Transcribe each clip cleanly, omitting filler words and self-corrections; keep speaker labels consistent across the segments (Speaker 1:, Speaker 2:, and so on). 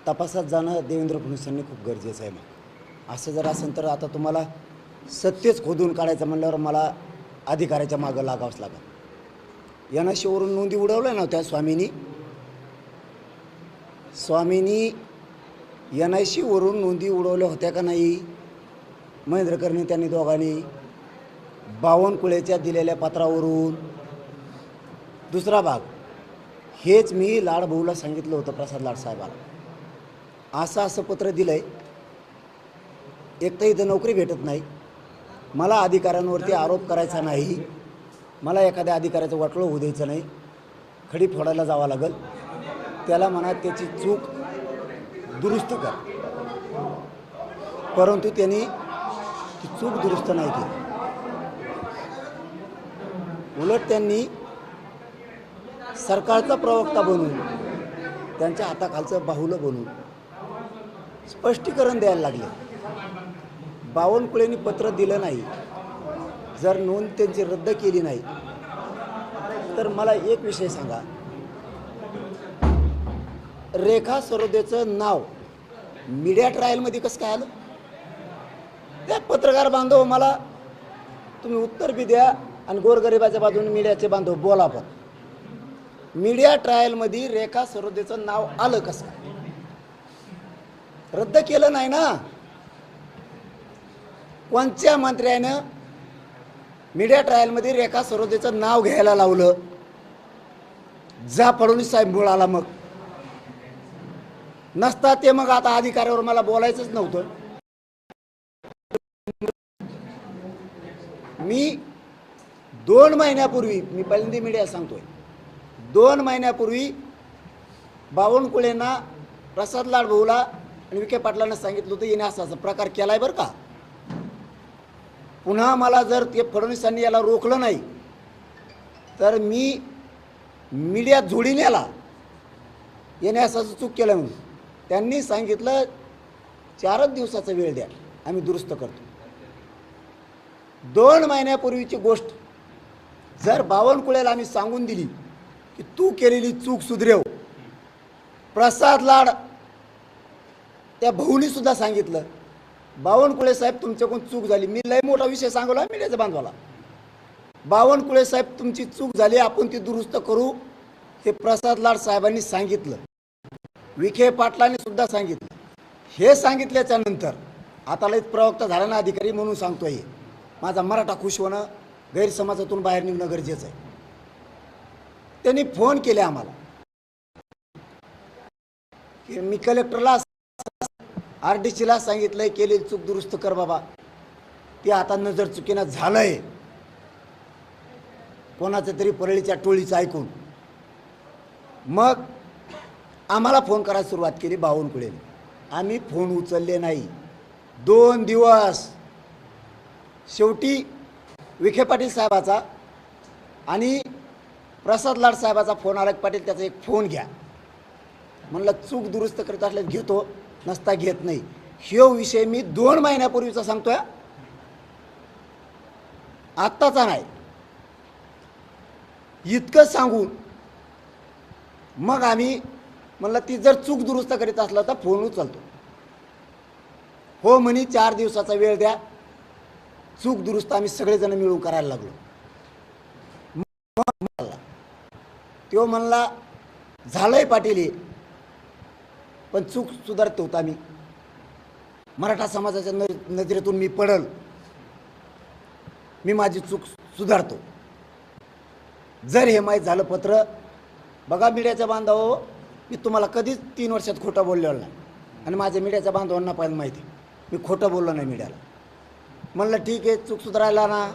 Speaker 1: तपासात जाणं देवेंद्र फडणवीसांनी खूप गरजेचं आहे. मग असं जर असेल तर आता तुम्हाला सत्यच खोदून काढायचं म्हणल्यावर मला अधिकाऱ्याच्या मागं लागावंच लागेल. एनआयसीवरून नोंदी उडवल्या नव्हत्या स्वामींनी एनआयसीवरून नोंदी उडवल्या होत्या का नाही? महेंद्र कर्णी त्यांनी दोघांनी बावनकुळेच्या दिलेल्या पत्रावरून. दुसरा भाग, हेच मी लाडभाऊला सांगितलं होतं, प्रसाद लाड साहेबाला. असं पत्र दिलं आहे. एक तर इथं नोकरी भेटत नाही, मला अधिकाऱ्यांवरती आरोप करायचा नाही, मला एखाद्या अधिकाऱ्याचं वाटलं होऊ द्यायचं नाही, खडी फोडायला जावं लागेल, त्याला म्हणा त्याची चूक दुरुस्त कर. परंतु त्यांनी ती चूक दुरुस्त नाही केली. उलट त्यांनी सरकारचा प्रवक्ता बनून त्यांच्या हाताखालचं बाहुलं बनून स्पष्टीकरण द्यायला लागले. बावनकुळेंनी पत्र दिलं नाही, जर नोंद त्यांची रद्द केली नाही तर मला एक विषय सांगा, रेखा सरोदेचं नाव मीडिया ट्रायलमध्ये कसं काय आलं? त्या पत्रकार बांधव मला तुम्ही उत्तर बी द्या आणि गोरगरिबाच्या बाजूने मीडियाचे बांधव बोला. पण मीडिया ट्रायलमध्ये रेखा सरोदेचं नाव आलं कसं काय? रद्द केलं नाही ना. कोणत्या मंत्र्यानं मीडिया ट्रायलमध्ये रेखा सरोदेचं नाव घ्यायला लावलं? जा फडणवीस साहेब मुळाला. मग नसता ते मग आता अधिकाऱ्यावर मला बोलायचंच नव्हतं. मी 2 महिन्यापूर्वी, मी पहिल्यांदा मीडिया सांगतोय, 2 महिन्यापूर्वी बावनकुळेंना, प्रसाद लाडभाऊला आणि विखे पाटलांना सांगितलं होतं येणे असा प्रकार केलाय बरं का. पुन्हा मला जर ते फडणवीसांनी याला रोखलं नाही तर मी मीडिया जोडीन याला येणे असं चूक केलं म्हणून. त्यांनी सांगितलं 4 दिवसाचा वेळ द्या, आम्ही दुरुस्त करतो. 2 महिन्यापूर्वीची गोष्ट जर बावनकुळेला आम्ही सांगून दिली की तू केलेली चूक सुधरव, प्रसाद लाड त्या भाऊनी सुद्धा सांगितलं बावनकुळे साहेब तुमच्याकडून चूक झाली. मी लय मोठा विषय सांगला मीडियाच्या बांधवाला, बावनकुळे साहेब तुमची चूक झाली, आपण ती दुरुस्त करू. हे प्रसाद लाड साहेबांनी सांगितलं, विखे पाटलांनी सुद्धा सांगितलं. हे सांगितल्याच्या नंतर आता लयच प्रवक्ता झाला ना अधिकारी म्हणून सांगतोय, माझा मराठा खुश होणं, गैरसमाजातून बाहेर निघणं गरजेचं आहे. त्यांनी फोन केले आम्हाला की मी कलेक्टरला RDCला सांगितलंय केलेली चूक दुरुस्त कर बाबा. ते आता नजर चुकीनं झालंय कोणाचं तरी परळीच्या टोळीचं ऐकून. मग आम्हाला फोन करायला सुरुवात केली बावनकुळेने. आम्ही फोन उचलले नाही 2 दिवस. शेवटी विखे पाटील साहेबाचा आणि प्रसाद लाड साहेबाचा फोन आला. पाटील त्याचा एक फोन घ्या म्हणलं, चूक दुरुस्त करत असल्यास घेतो, नसता घेत नाही. ह्यो विषय मी 2 महिन्यापूर्वीचा सांगतोय, आत्ताचा नाही. इतकं सांगून मग आम्ही म्हणलं ती जर चूक दुरुस्त करीत असला तर फोन उचलतो. हो म्हणे 4 दिवसाचा वेळ द्या, चूक दुरुस्त आम्ही सगळेजण मिळून करायला लागलो. तो म्हणला झालंय पाटील पण चूक सुधारतो होता मी, मराठा समाजाच्या नजरेतून मी पडल, मी माझी चूक सुधारतो. जर हे माहीत झालं पत्र, बघा मीडियाच्या बांधव, मी तुम्हाला कधीच 3 वर्षात खोटं बोललेलं नाही आणि माझ्या मीडियाच्या बांधवांना पण माहिती मी खोटं बोललो नाही मीडियाला. म्हणलं ठीक आहे, चूक सुधारायला ना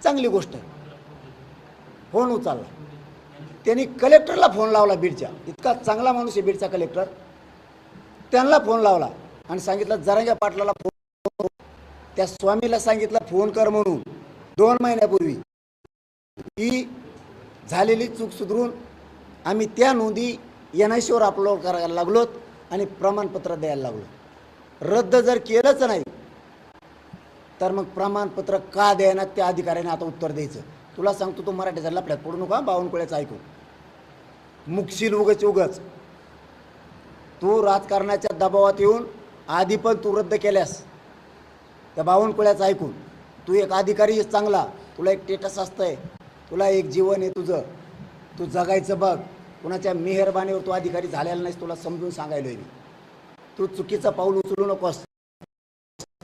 Speaker 1: चांगली गोष्ट आहे. फोन उचलला. त्यांनी कलेक्टरला फोन लावला बीडच्या, इतका चांगला माणूस आहे बीडचा कलेक्टर. त्यांना फोन लावला आणि सांगितलं जरांगे पाटलाला फोन, त्या स्वामीला सांगितलं फोन कर म्हणून 2 महिन्यापूर्वी. ही झालेली चूक सुधरून आम्ही त्या नोंदी NICवर अपलोड करायला लागलोत आणि प्रमाणपत्र द्यायला लागलो. रद्द जर केलंच नाही तर मग प्रमाणपत्र का द्यायना त्या अधिकाऱ्याने आता उत्तर द्यायचं. तुला सांगतो, तो मराठीचा लफड्यात पडू नका, बावनकुळेचं ऐकू मुक्षील उगच तू राजकारणाच्या दबावात येऊन आधी पण तू रद्द केल्यास त्या बावनकुळ्याचं ऐकून. तू एक अधिकारी चांगला, तुला एक स्टेटस असतंय, तुला एक जीवन आहे तुझं, तू जगायचं बघ. कुणाच्या मेहरबानीवर तू अधिकारी झालेला नाहीस, तुला समजून सांगायलो मी. तू चुकीचं पाऊल उचलू नकोस.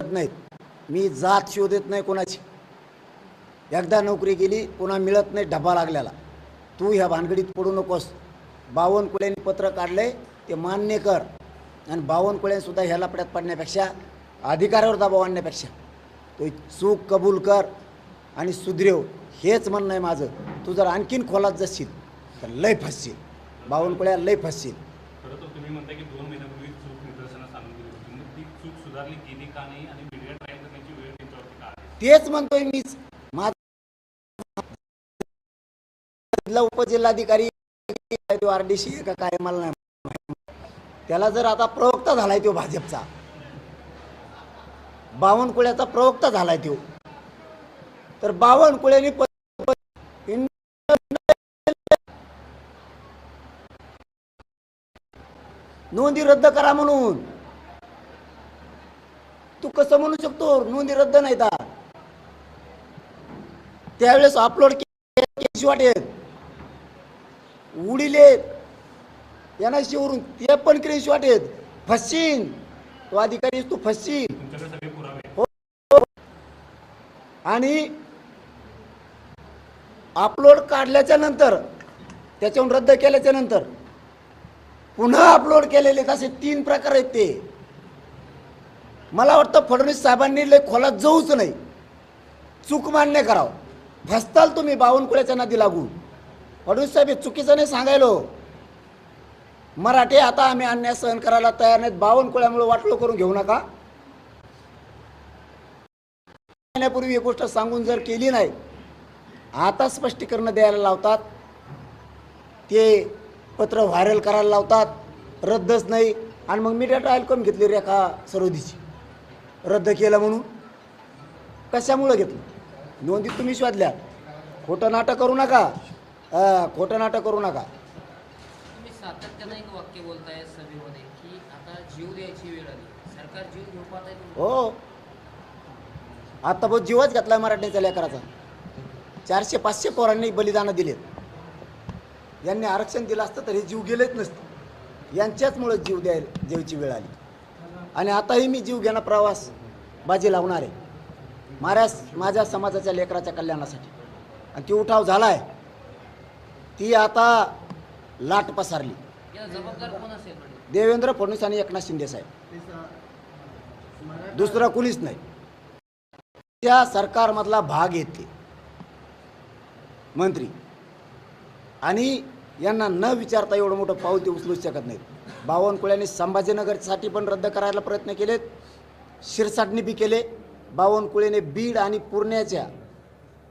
Speaker 1: नाही मी जात शोधत नाही कोणाची. एकदा नोकरी गेली पुन्हा मिळत नाही डबा लागल्याला. तू ह्या भानगडीत पडू नकोस. बावनकुळ्यांनी पत्र काढलंय ते मान्य कर. आणि बावनकुळ्यांसुद्धा ह्या लफड्यात पडण्यापेक्षा, अधिकारावर दबाव आणण्यापेक्षा तो चूक कबूल कर आणि सुधरेव, हेच म्हणणं आहे माझं. तू जर आणखीन खोलात जाशील तर लय फसशील, बावनकुळ्या लय फसशील.
Speaker 2: खरं तर तुम्ही म्हणता की 2 महिन्यापूर्वी चूक निदर्शनास आणून दिली होती, मग ती चूक सुधारली गेली का नाही आणि मीडिया ट्रायल करण्याची वेळ त्यांच्यावरती का आली?
Speaker 1: तेच म्हणतोय मीच. माझा उपजिल्हाधिकारी RDC का काय मला नाही, त्याला जर आता प्रवक्ता झालाय तो भाजपचा, बावनकुळ्याचा प्रवक्ता झालाय तो, तर बावनकुळ्यांनी नोंदी रद्द करा म्हणून. तू कसं म्हणू शकतो नोंदी रद्द नाही का? त्यावेळेस अपलोड केली वाटेत उडीलेत NIC वरून, ते पण क्रेश वाटेत. फसशील तो अधिकारी, तू फसशील.
Speaker 2: तुमच्याकडे सगळे पुरावे
Speaker 1: हो. आणि अपलोड काढल्याच्या नंतर, त्याच्याहून रद्द केल्याच्या नंतर पुन्हा अपलोड केलेले असे 3 प्रकार आहेत ते. मला वाटतं फडणवीस साहेबांनी लय खोलात जाऊच नाही, चूक मान्य करावं. फसताल तुम्ही बावनकुळ्याच्या नादी लागून. फडणवीस साहेब चुकीचं नाही सांगायलो. मराठे आता आम्ही अन्याय सहन करायला तयार नाहीत, बावनकुळ्यामुळे वाटलो करून घेऊ नका. महिन्यापूर्वी ही गोष्ट सांगून जर केली नाही, आता स्पष्टीकरण द्यायला लावतात, ते पत्र व्हायरल करायला लावतात, रद्दच नाही. आणि मग मीडिया ट्रायल करून घेतली रेखा सरोदीची, रद्द केलं म्हणून. कशामुळं घेतलं? नोंदी तुम्ही शोधल्या. खोटं नाटक करू नका, खोटं नाटक करू नका.
Speaker 3: तुम्ही सातत्यानं एक वाक्य बोलताय सभेमध्ये की आता जीव द्यायची वेळ आली, सरकार जीव घेऊ पाहत आहे.
Speaker 1: हो, आता बहुत जीवच घेतलाय मराठ्यांच्या लेकराचा. 400-500 पोरांनी बलिदानं दिलेत. यांनी आरक्षण दिलं असतं तर हे जीव गेलेच नसते. यांच्याचमुळे जीवची वेळ आली. आणि आताही मी जीव घेणं प्रवास बाजी लावणार आहे माझ्या समाजाच्या लेकराच्या कल्याणासाठी. आणि ती उठाव झालाय, ती आता लाट पसरली.
Speaker 3: याला जबाबदार कोण असेल?
Speaker 1: देवेंद्र फडणवीस आणि एकनाथ शिंदे साहेब, दुसरं कुणीच नाही. त्या सरकारमधला भाग येते मंत्री, आणि यांना न विचारता एवढं मोठं पाऊल ते उचलूच शकत नाहीत. बावनकुळ्यांनी संभाजीनगरसाठी पण रद्द करायला प्रयत्न केलेत, शिरसाटणी बी केले. बावनकुळेने बीड आणि पूर्ण्याच्या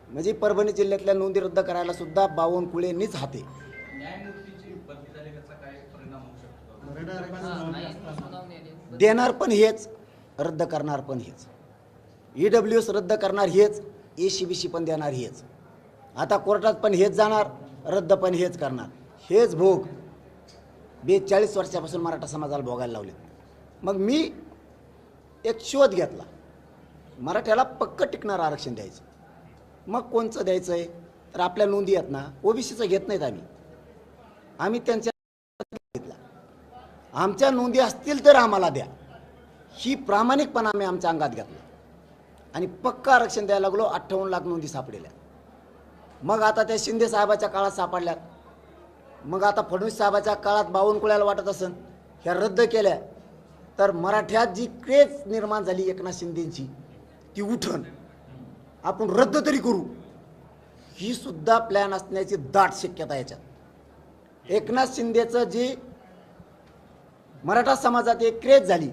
Speaker 1: म्हणजे परभणी जिल्ह्यातल्या नोंदी रद्द करायला सुद्धा बावनकुळेंनीच हाते. देणार पण हेच, रद्द करणार पण हेच. EWS रद्द करणार हेच, ACBC पण देणार हेच. आता कोर्टात पण हेच जाणार, रद्द पण हेच करणार. हेच भोग 42 वर्षापासून मराठा समाजाला भोगायला लावले. मग मी एक शोध घेतला, मराठ्याला पक्क टिकणार आरक्षण द्यायचं. मग कोणचं द्यायचं आहे तर आपल्या नोंदी आहेत ना, OBCचं घेत नाहीत आम्ही त्यांच्या घेतला. आमच्या नोंदी असतील तर आम्हाला द्या, ही प्रामाणिकपणा आम्ही आमच्या अंगात घेतला आणि पक्का आरक्षण द्यायला लागलो. 58 लाख नोंदी सापडल्या. मग आता त्या शिंदे साहेबाच्या काळात सापडल्यात. मग आता फडणवीस साहेबाच्या काळात बावनकुळ्याला वाटत असेल ह्या रद्द केल्या तर मराठ्यात जी क्रेज निर्माण झाली एकनाथ शिंदेची ती उठण, आपण रद्द तरी करू, ही सुद्धा प्लॅन असण्याची दाट शक्यता याच्यात. एकनाथ शिंदेचं जी मराठा समाजात एक क्रेज झाली,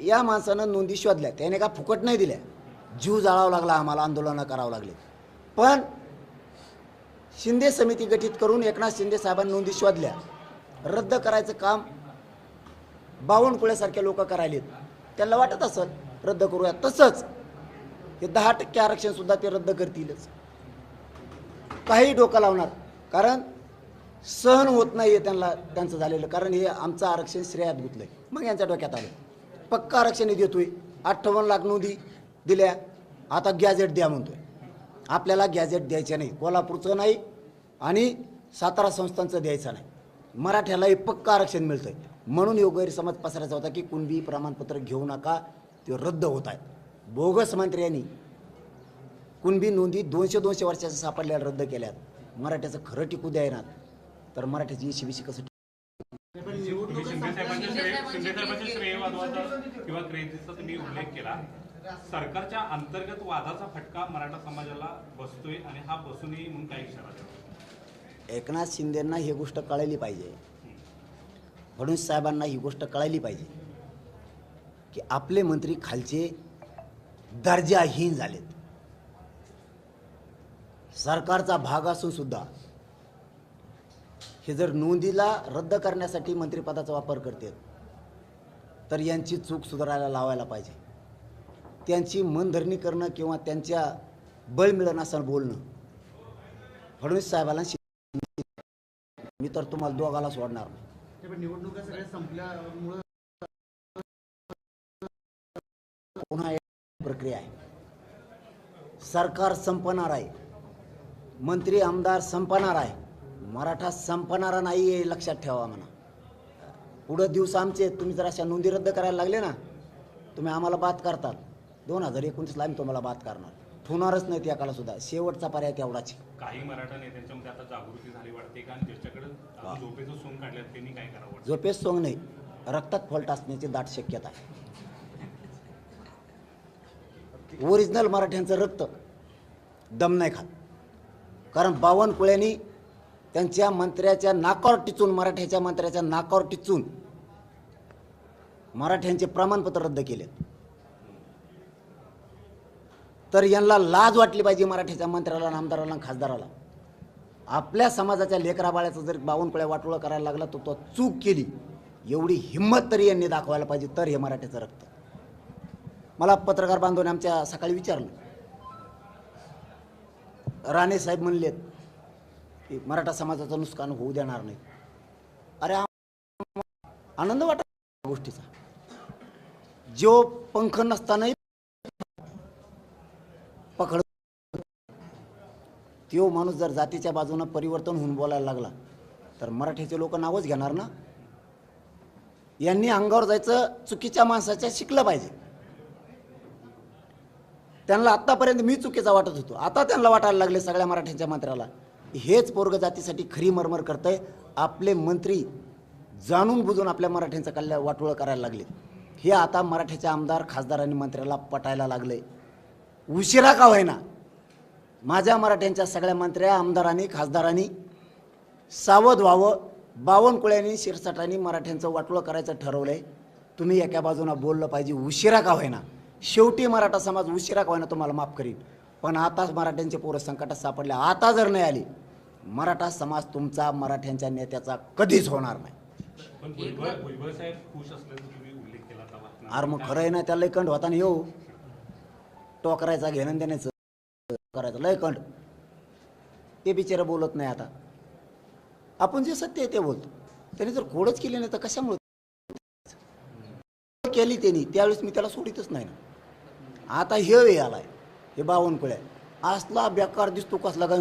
Speaker 1: या माणसानं नोंदी शोधल्या, त्याने का फुकट नाही दिल्या, जीव जाळावा लागला, आम्हाला आंदोलनं करावं लागले. पण शिंदे समिती गठीत करून एकनाथ शिंदे साहेबांनी नोंदी शोधल्या. रद्द करायचं काम बावनकुळ्यासारख्या लोक करायलेत. त्यांना वाटत असत रद्द करूया, तसंच हे 10% आरक्षण सुद्धा ते रद्द करतीलच. काही डोकं लावणार, कारण सहन होत नाही आहे त्यांना त्यांचं झालेलं, कारण हे आमचं आरक्षण श्रेयात गुंतलंय. मग यांच्या डोक्यात आलं पक्का आरक्षण देतोय, 58 लाख नोंदी दिल्या, आता गॅजेट द्या म्हणतोय. आपल्याला गॅजेट द्यायचं नाही, कोल्हापूरचं नाही आणि सातारा संस्थांचं द्यायचं नाही. मराठ्यालाही पक्का आरक्षण मिळतंय. म्हणून ह्यो गैरसमज पसरायचा होता की कुणबी प्रमाणपत्र घेऊ नका, ते रद्द होत आहेत. बोगस मंत्र्यांनी कुणबी नोंदी 200 वर्षाच्या सापडल्या रद्द केल्यात. मराठ्याचं खरं टिकू द्यायना तर मराठ्याची शिबिशी कसं
Speaker 2: तुम्ही शिंदेसाहेबांच्या श्रेयवादाचा किंवा क्रेझीचा तुम्ही उल्लेख केला. सरकारच्या अंतर्गत वादाचा फटका मराठा समाजाला बसतोय आणि हा बसू नये म्हणून काय इशारा द्यावा?
Speaker 1: एकनाथ शिंदेंना ही गोष्ट कळायली पाहिजे, फडणवीस साहेबांना ही गोष्ट कळायली पाहिजे की आपले मंत्री खालचे दर्जाहीन झालेत. सरकारचा भाग असून सुद्धा हे जर नोंदीला रद्द करण्यासाठी मंत्रिपदाचा वापर करतात तर यांची चूक सुधारायला लावायला पाहिजे. त्यांची मनधरणी करणं किंवा त्यांच्या बळ मिळणं असं बोलणं फडणवीस साहेबांना मी तर तुम्हाला दोघाला सोडणार नाही.
Speaker 4: निवडणुका सगळ्या संपल्यामुळे
Speaker 1: पुन्हा एक प्रक्रिया आहे. सरकार संपणार आहे, मंत्री आमदार संपणार आहे, मराठा संपणारा नाही हे लक्षात ठेवा. म्हणा पुढं दिवस आमचे, तुम्ही जर अशा नोंदी रद्द करायला लागले ना, तुम्ही आम्हाला बात करताल 2029ला आम्ही तुम्हाला बात करणार, ठेवणारच नाही त्या काळात सुद्धा. शेवटचा पर्याय तेवढाच.
Speaker 2: काही मराठा नेत्यांच्या मध्ये आता जागृती झाली वाटते का? ज्याच्याकडे झोपेचं सोंग काढल्यात त्यांनी काय करावं?
Speaker 1: झोपेस सोंग नाही, रक्तात फॉल्ट असण्याची दाट शक्यता आहे. ओरिजिनल मराठ्यांचं रक्त दम नाही खात, कारण बावनकुळ्यांनी त्यांच्या मंत्र्याच्या नाकावर टिचून, मराठ्याच्या मंत्र्याच्या नाकावर टिचून मराठ्यांचे प्रमाणपत्र रद्द केले. तर यांना लाज वाटली पाहिजे मराठ्याच्या मंत्र्याला, आमदाराला, खासदाराला. आपल्या समाजाच्या लेकराबाळ्याचं जर बावनकुळ्या वाटोळं करायला लागला तर तो चूक केली एवढी हिंमत तरी यांनी दाखवायला पाहिजे, तर हे मराठ्याचं रक्त. मला पत्रकार बांधवाने आमच्या सकाळी विचारलं, राणे साहेब म्हणलेत की मराठा समाजाचं नुकसान होऊ देणार नाही. अरे आनंद वाटत गोष्टीचा. जो पंख नसतानाही पकड, तो माणूस जर जातीच्या बाजूनं परिवर्तन होऊन बोलायला लागला तर मराठीचे लोक नावच घेणार ना. यांनी अंगावर जायचं चुकीच्या माणसाच्या शिकलं पाहिजे. त्यांना आत्तापर्यंत मी चुकीचा वाटत होतो, आता त्यांना वाटायला लागले सगळ्या मराठ्यांच्या मंत्र्याला हेच पोरग जातीसाठी खरी मरमर करतंय. आपले मंत्री जाणून बुजून आपल्या मराठ्यांचं कल्याण वाटोळं करायला लागले. हे आता मराठ्याचे आमदार, खासदार आणि मंत्र्याला पटायला लागले. उशिरा का होईना माझ्या मराठ्यांच्या सगळ्या मंत्र्या, आमदारांनी, खासदारांनी सावध व्हावं. बावनकुळ्यांनी, शिरसाटांनी मराठ्यांचं वाटोळं करायचं ठरवलंय. तुम्ही एका बाजूला बोललं पाहिजे, उशिरा का होईना. शेवटी मराठा समाज उशिरा का होईना तुम्हाला माफ करीन, पण आताच मराठ्यांचे पोरं संकटात सापडले. आता जर नाही आली मराठा समाज तुमचा, मराठ्यांच्या नेत्याचा कधीच होणार नाही.
Speaker 2: पण भुजबळ साहेब खुश असल्याचा तुम्ही उल्लेख केला होता.
Speaker 1: अरे मग खरं आहे ना, त्याला लय कंड होता ना. येऊ टोकरायचा, घेणं देण्याचं करायचं लय कंड. ते बिचारा बोलत नाही. आता आपण जे सत्य आहे ते बोलतो. त्याने जर खोडच केली नाही तर कशामुळे केली त्यांनी, त्यावेळेस मी त्याला सोडितच नाही ना. आता हे आलाय हे बावनकुळ्या असला बेकार दिसतो कसला काय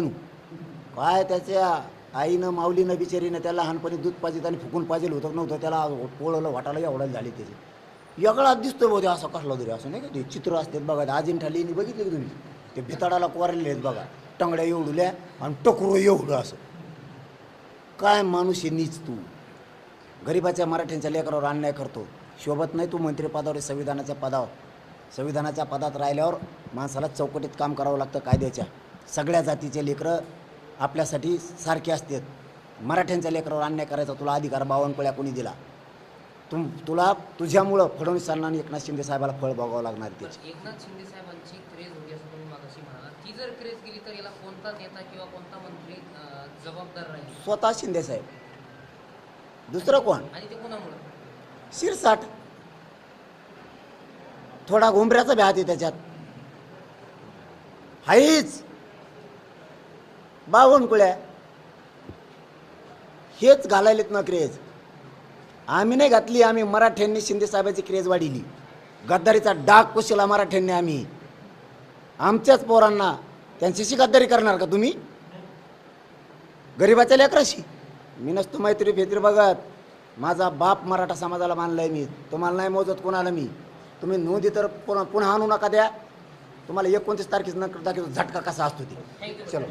Speaker 1: काय. त्याच्या आईनं, माऊलीनं, बिचारीनं त्याला लहानपणी दूध पाजित आणि फुकून पाजेल होतं नव्हतं, त्याला पोळलं वाटायला एवढा झाली त्याची. वेगळाच दिसतोय बोधे असं कसला तरी. असं नाही का ते चित्र असतात बघा, अजिंठा लेणी बघितले की तुम्ही, ते भिताडाला कोरलेले आहेत बघा, टंगड्या एवढल्या आणि टकरू एवढं. असं काय माणूस आहे नीच. तू गरिबाच्या मराठ्यांच्या लेकरावर अन्याय करतो, शोभत नाही. तू मंत्रिपदावर, संविधानाच्या पदात राहिल्यावर माणसाला चौकटीत काम करावं लागतं कायद्याच्या. सगळ्या जातीचे लेकरं आपल्यासाठी सारखे असतात. मराठ्यांच्या लेकरावर अन्याय करायचा तुला अधिकार बावनकुळ्या कोणी दिला? तुला तुझ्यामुळं फडणवीसांना आणि एकनाथ शिंदे साहेबाला फळ बघावं लागणार त्याची.
Speaker 3: एकनाथ शिंदे साहेबांची क्रेज होती असं तुम्ही मागाशी म्हणाला. ती जर क्रेज गेली तर याला कोणता नेता किंवा कोणता मंत्री जबाबदार राहील?
Speaker 1: स्वतः शिंदे साहेब, दुसरं कोण?
Speaker 3: आणि ते कोणामुळे?
Speaker 1: शिरसाट. थोडा घुमऱ्याचा भ्यात आहे त्याच्यात. हाईच बावनकुळ्या हेच घालायलेत ना क्रेज. आम्ही नाही घातली, आम्ही मराठ्यांनी शिंदे साहेबांची क्रेज वाढिली. गद्दारीचा डाग पुसला मराठ्यांनी आम्ही. आमच्याच पोरांना त्यांच्याशी गद्दारी करणार का तुम्ही? गरिबाच्या लेकराशी मी नसतो मैत्री फेत्री बघत. माझा बाप मराठा समाजाला मानलाय मी. तुम्हाला नाही मोजत कोणाला मी. तुम्ही नोंदी तर पुन्हा आणू नका द्या. तुम्हाला 29 तारखेचा झटका कसा असतो ते.
Speaker 3: थँक्यू.
Speaker 1: चलो.